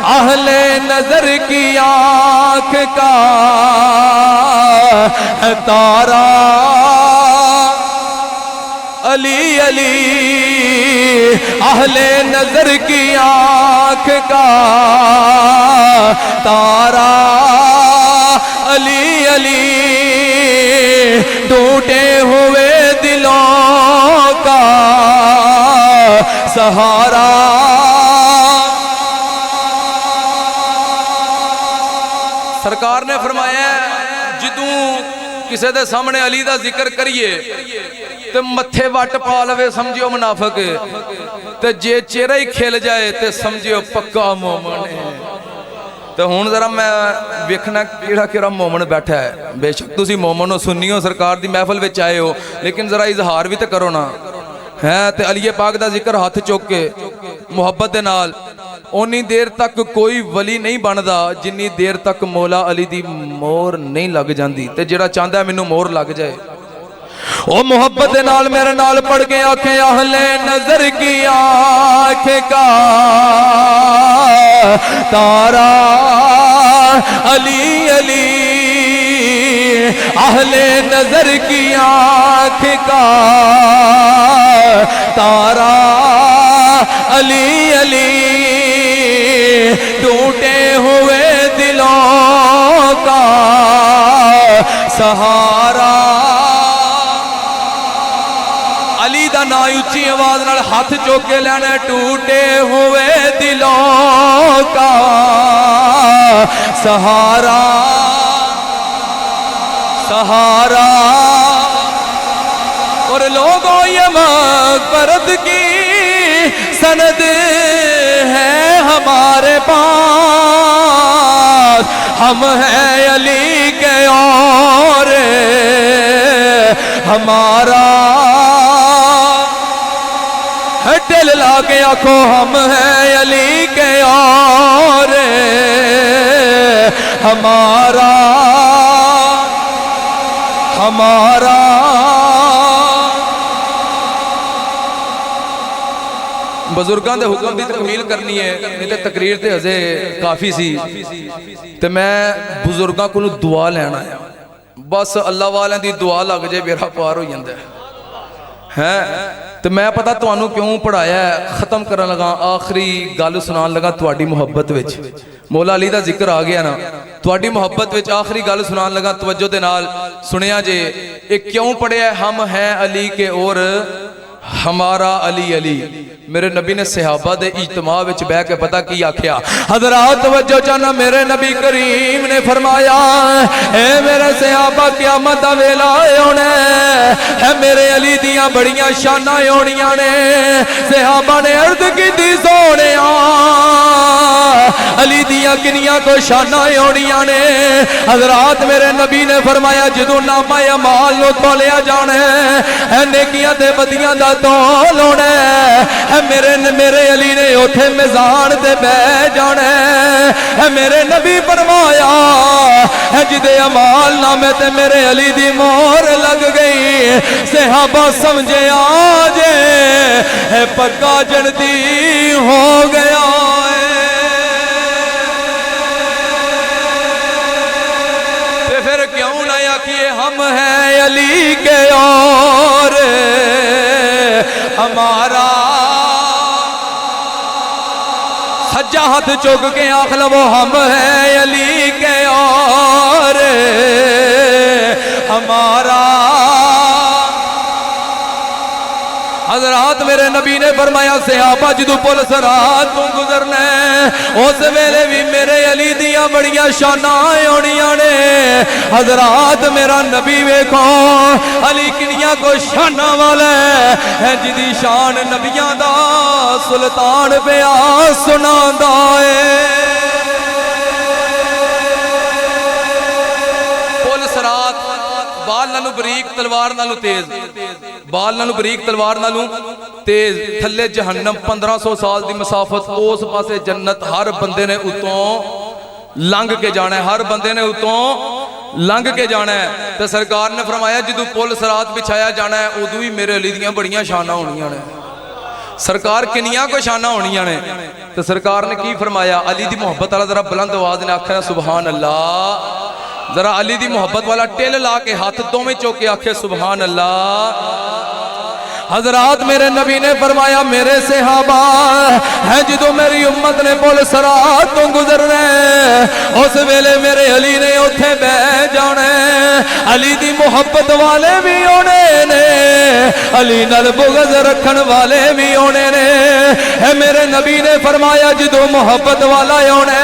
اہل نظر کی آنکھ کا تارا علی علی اہل نظر کی آنکھ کا تارا علی علی ٹوٹے ہوئے دلوں کا سہارا سرکار نے فرمایا جدوں کسے دے سامنے علی دا ذکر کریے تے متھے وٹ پا لوے سمجھو منافق تے جے چہرہ ہی کھل جائے تے سمجھو پکا مومن ہے تے ہون ذرا میں ویکھنا کیڑا مومن بیٹھا ہے بے شک تسی مومن ہو سنی ہو سرکار دی محفل وچ آئے ہو لیکن ذرا اظہار بھی تے کرو نا ہے تے علی پاک دا ذکر ہاتھ چوک کے محبت دے نال اونی دیر تک کوئی ولی نہیں بندا جنی دیر تک مولا علی دی مور نہیں لگ جاندی تے جڑا چاہندا ہے مینوں مور لگ جائے او محبت دے نال میرے نال پڑھ کے آنکھیں اہل نظر کی آنکھ کا تارا علی علی اہل نظر کی آنکھ کا تارا علی علی ٹوٹے ہوئے دلوں کا سہارا علی دا نا اچھی آواز نال ہاتھ چوکے لینا ٹوٹے ہوئے دلوں کا سہارا سہارا اور لوگوں یہ مغفرت کی سند ہے ہمارے پاس ہم ہیں علی کے اور ہمارا دل لا کے آنکھوں ہم ہیں علی کے اور ہمارا ہمارا بزرگاں دے حکم دی تکمیل کرنی ہے نہیں تے تقریر تے ہزے کافی سی تے میں بزرگاں کو دعا لینا ہے بس اللہ والے دی دعا لگ جائے میرا پار ہو جاندہ ہے تو میں پتہ توانوں کیوں پڑھایا ہے ختم کرنے لگا آخری گل سنان لگا تواڈی محبت وچ مولا علی دا ذکر آ گیا نا تواڈی محبت وچ آخری گل سنان لگا توجہ دے نال سنیا جے ایک کیوں پڑھیا ہے ہم ہیں علی کے اور ہمارا علی علی میرے نبی نے صحابہ دے اجتماع وچ بہ کے پتہ کی آکھیا حضرات توجہ چاہنا میرے نبی کریم نے فرمایا اے میرے صحابہ قیامت دا ویلا ہونا ہے میرے علی دیاں بڑیاں شاناں ہونیاں نے صحابہ نے عرض کیتی سونیا علی دیاں کنیاں کو شاناں ہونیاں نے حضرات میرے نبی نے فرمایا جدوں نامہ اعمال نو تولیا جانا ہے نیکیاں تے بدیاں دا تول ہونا ہے میرے علی نے اوتھے میزان تے بہ جانا ہے میرے نبی فرمایا ہے جدے اعمال نامے تے میرے علی دی مہر لگ گئی صحابہ سمجھے آجے ہے پکا جنتی ہو گیا تے پھر کیوں نہ آکھیے ہم ہیں علی کے اور ہمارا سجا ہاتھ چوک کے آنکھ لو ہم ہیں علی کے اور ہمارا حضرات میرے نبی نے فرمایا صحابہ جدو پل سرات تو گزرنا ہے اس ویلے بھی میرے علی دیاں بڑیاں شاناں ہونیاں نے حضرات میرا نبی ویکھو علی کنیاں کو شاناں والا ہے جدی شان نبیاں دا سلطان پیا سناندا ہے پل سرات بال نالو بریک تلوار نالو تیز بال نالو بریک تلوار نالو تیز تھلے جہنم 1500 سال دی مسافت اس پاسے جنت ہر بندے نے اتوں لنگ کے جانا ہے ہر بندے نے اتوں لنگ کے جانا ہے تو سرکار نے فرمایا جدو پل سرات بچھایا جانا ہے ادو ہی میرے علی دیاں بڑیاں شاناں ہونیاں نے سرکار کنیاں کو شانہ ہونیاں نے تو سرکار نے کی فرمایا علی دی محبت والا ذرا بلند آواز نے آکھیا سبحان اللہ ذرا علی دی محبت والا ٹل لا کے ہاتھ دو میں چوکے آکھے سبحان اللہ حضرات میرے نبی نے فرمایا میرے صحابہ ہے جدو میری امت نے پل صراط تو گزرنے اس ویلے میرے علی نے اتھے بہ جانے علی دی محبت والے بھی ہونے نے علی نال بغض رکھن والے بھی ہونے نے ہے میرے نبی نے فرمایا جدو محبت والا ہونے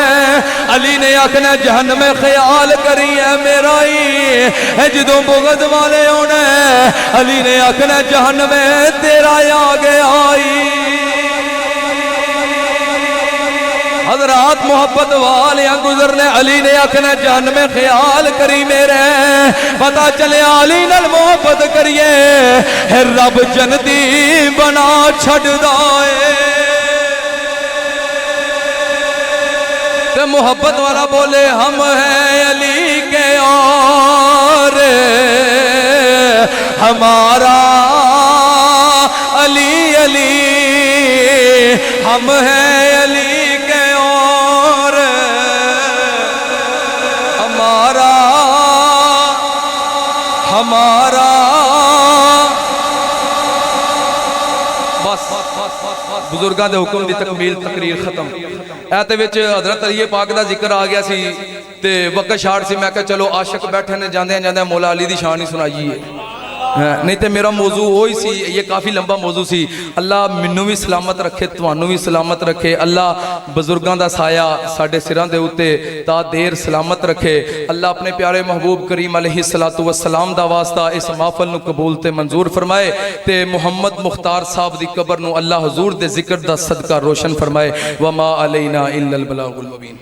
علی نے آکھنا جہنم میں خیال کری ہے میرا ہی ہے جدو بغض والے ہونے علی نے آکھنا جہنم میں تیرا آگے آئی حضرات محبت والیاں گزرنے علی نے آکھنا جہنم میں خیال کری میرے پتا چلے علی نال محبت کریے رب جنتی بنا چھڑ دائے تے محبت والا بولے ہم ہیں علی کے اور ہمارا علی علی ہم ہیں علی کے اور ہمارا بس بزرگاں دے حکم دی تکمیل تقریر ختم ایتے وچ حضرت علی پاک دا ذکر آ گیا سی تے وقت شاٹ سی میں کہ چلو عاشق بیٹھے نے جاندے مولا علی دی شان ہی سنائیے نہیں تے میرا موضوع ہوئی سی یہ کافی لمبا موضوع سی اللہ منوں بھی سلامت رکھے توانوں بھی سلامت رکھے اللہ بزرگاں دا سایہ ساڑھے سران دے ہوتے تا دیر سلامت رکھے اللہ اپنے پیارے محبوب کریم علیہ السلام دا واسطہ اس محفل نو قبول تے منظور فرمائے تے محمد مختار صاحب دی قبر نو اللہ حضور دے ذکر دا صدقہ روشن فرمائے وما علینا الا البلاغ المبین